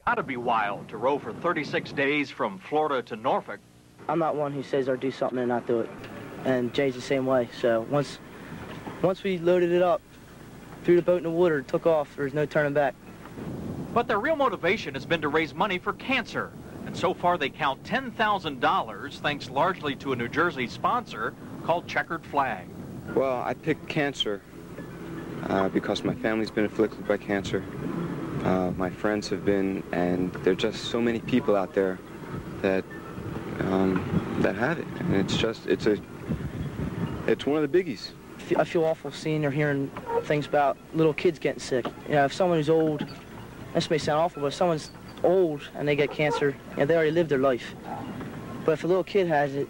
Gotta be wild to row for 36 days from Florida to Norfolk. I'm not one who says or do something and not do it. And Jay's the same way. So once we loaded it up, threw the boat in the water, took off, there was no turning back. But their real motivation has been to raise money for cancer. And so far they count $10,000 thanks largely to a New Jersey sponsor called Checkered Flag. Well, I picked cancer because my family's been afflicted by cancer. My friends have been, and there are just so many people out there that have it. And it's one of the biggies. I feel awful seeing or hearing things about little kids getting sick. You know, if someone who's old, this may sound awful, but if someone's old and they get cancer, you know, they already lived their life. But if a little kid has it,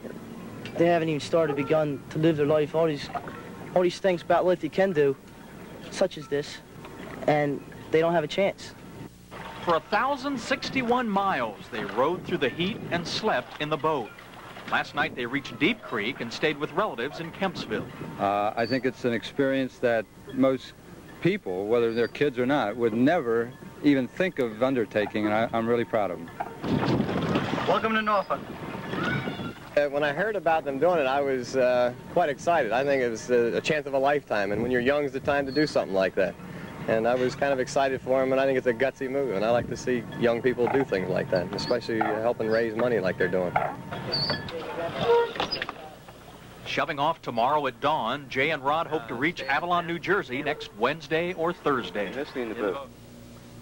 they haven't even begun to live their life. All these things about life they can do, such as this, and they don't have a chance. For 1,061 miles, they rode through the heat and slept in the boat. Last night, they reached Deep Creek and stayed with relatives in Kempsville. I think it's an experience that most people, whether they're kids or not, would never even think of undertaking, and I'm really proud of them. Welcome to Norfolk. When I heard about them doing it, I was quite excited. I think it was a chance of a lifetime, and when you're young is the time to do something like that. And I was kind of excited for them, and I think it's a gutsy move, and I like to see young people do things like that, especially helping raise money like they're doing. Shoving off tomorrow at dawn, Jay and Rod hope to reach Avalon, New Jersey next Wednesday or Thursday.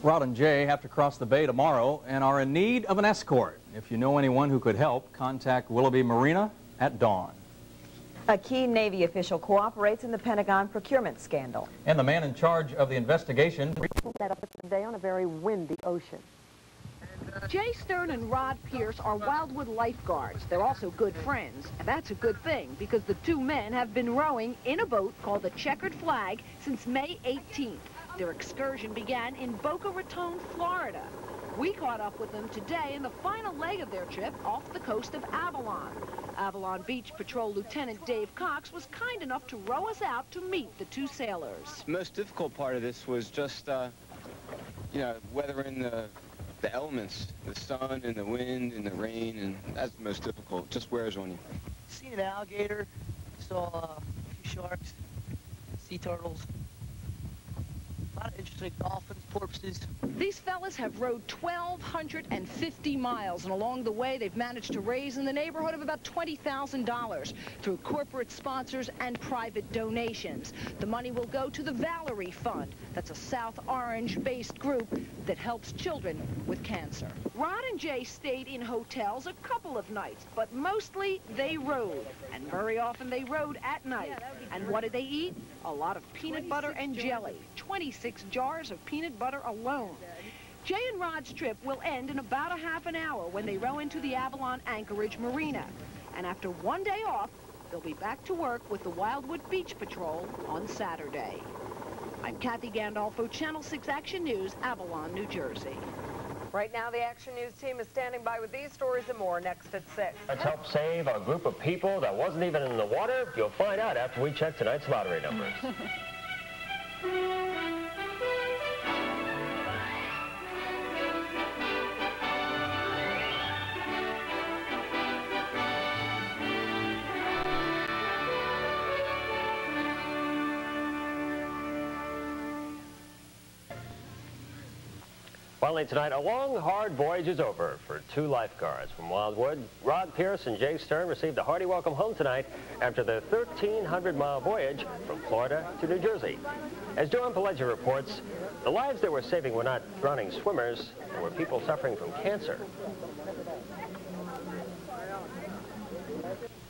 Rod and Jay have to cross the bay tomorrow and are in need of an escort. If you know anyone who could help, contact Willoughby Marina at dawn. A key Navy official cooperates in the Pentagon procurement scandal. And the man in charge of the investigation Set up today on a very windy ocean. Jay Stern and Rod Pierce are Wildwood lifeguards. They're also good friends, and that's a good thing because the two men have been rowing in a boat called the Checkered Flag since May 18th. Their excursion began in Boca Raton, Florida. We caught up with them today in the final leg of their trip off the coast of Avalon. Avalon Beach Patrol Lieutenant Dave Cox was kind enough to row us out to meet the two sailors. The most difficult part of this was just, you know, weathering the elements, the sun and the wind and the rain, and that's the most difficult. Just wears on you. Seen an alligator, saw a few sharks, sea turtles. A lot of interesting dolphins, porpoises. These fellas have rowed 1,250 miles, and along the way, they've managed to raise in the neighborhood of about $20,000 through corporate sponsors and private donations. The money will go to the Valerie Fund. That's a South Orange-based group that helps children with cancer. Rod and Jay stayed in hotels a couple of nights, but mostly they rowed, and very often they rowed at night. And what did they eat? A lot of peanut butter and jelly. 26 jars of peanut butter alone. Jay and Rod's trip will end in about a half an hour when they row into the Avalon Anchorage Marina. And after one day off, they'll be back to work with the Wildwood Beach Patrol on Saturday. I'm Kathy Gandolfo, Channel 6 Action News, Avalon, New Jersey. Right now, the Action News team is standing by with these stories and more next at 6. Let's help save a group of people that wasn't even in the water. You'll find out after we check tonight's lottery numbers. Finally tonight, a long, hard voyage is over for two lifeguards from Wildwood. Rod Pierce and Jay Stern received a hearty welcome home tonight after their 1,300-mile voyage from Florida to New Jersey. As Joan Pileggia reports, the lives they were saving were not drowning swimmers, they were people suffering from cancer.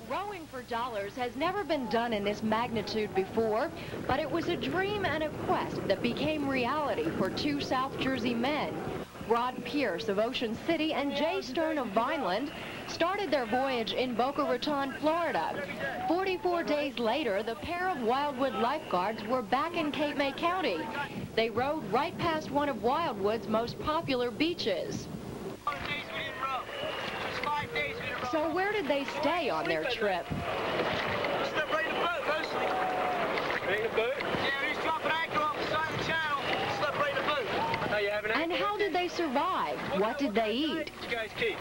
Rowing for dollars has never been done in this magnitude before, but it was a dream and a quest that became reality for two South Jersey men. Rod Pierce of Ocean City and Jay Stern of Vineland started their voyage in Boca Raton, Florida. 44 days later, the pair of Wildwood lifeguards were back in Cape May County. They rowed right past one of Wildwood's most popular beaches. So where did they stay on their trip? Slept right in the boat, mostly. Right in the boat? Yeah, we just dropped an anchor off the side of the channel. Slept right in the boat. And how did they they survive? What did they eat? What you guys keep?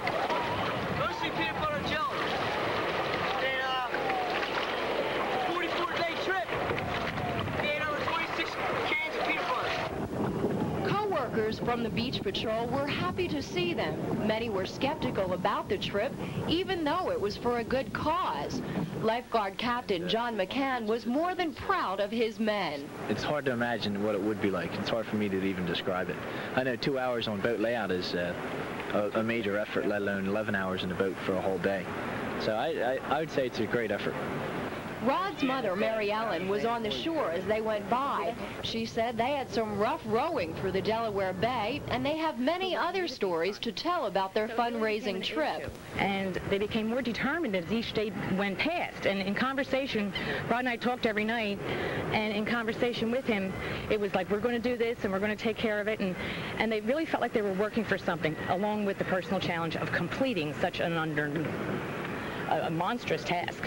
Mostly peanut butter and jelly. And 44-day trip. We ate over 26 cans of peanut butter. Co-workers from the Beach Patrol were happy to see them. Many were skeptical about the trip, even though it was for a good cause. Lifeguard Captain John McCann was more than proud of his men. It's hard to imagine what it would be like. It's hard for me to even describe it. I know 2 hours on boat layout is a major effort, let alone 11 hours in the boat for a whole day. So I would say it's a great effort. Rod's mother, Mary Ellen, was on the shore as they went by. She said they had some rough rowing through the Delaware Bay, and they have many other stories to tell about their fundraising trip. And they became more determined as each day went past. And in conversation, Rod and I talked every night, and in conversation with him, it was like, we're going to do this, and we're going to take care of it. And they really felt like they were working for something, along with the personal challenge of completing such a monstrous task.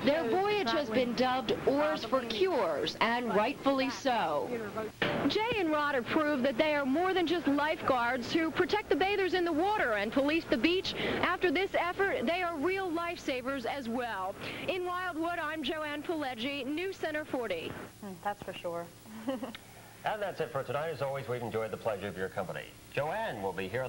Their voyage has been dubbed Oars for Cures, and rightfully so. Jay and Rod have proved that they are more than just lifeguards who protect the bathers in the water and police the beach. After this effort, they are real lifesavers as well. In Wildwood, I'm Joanne Pileggi, News Center 40. That's for sure. And that's it for tonight. As always, we've enjoyed the pleasure of your company. Joanne will be here.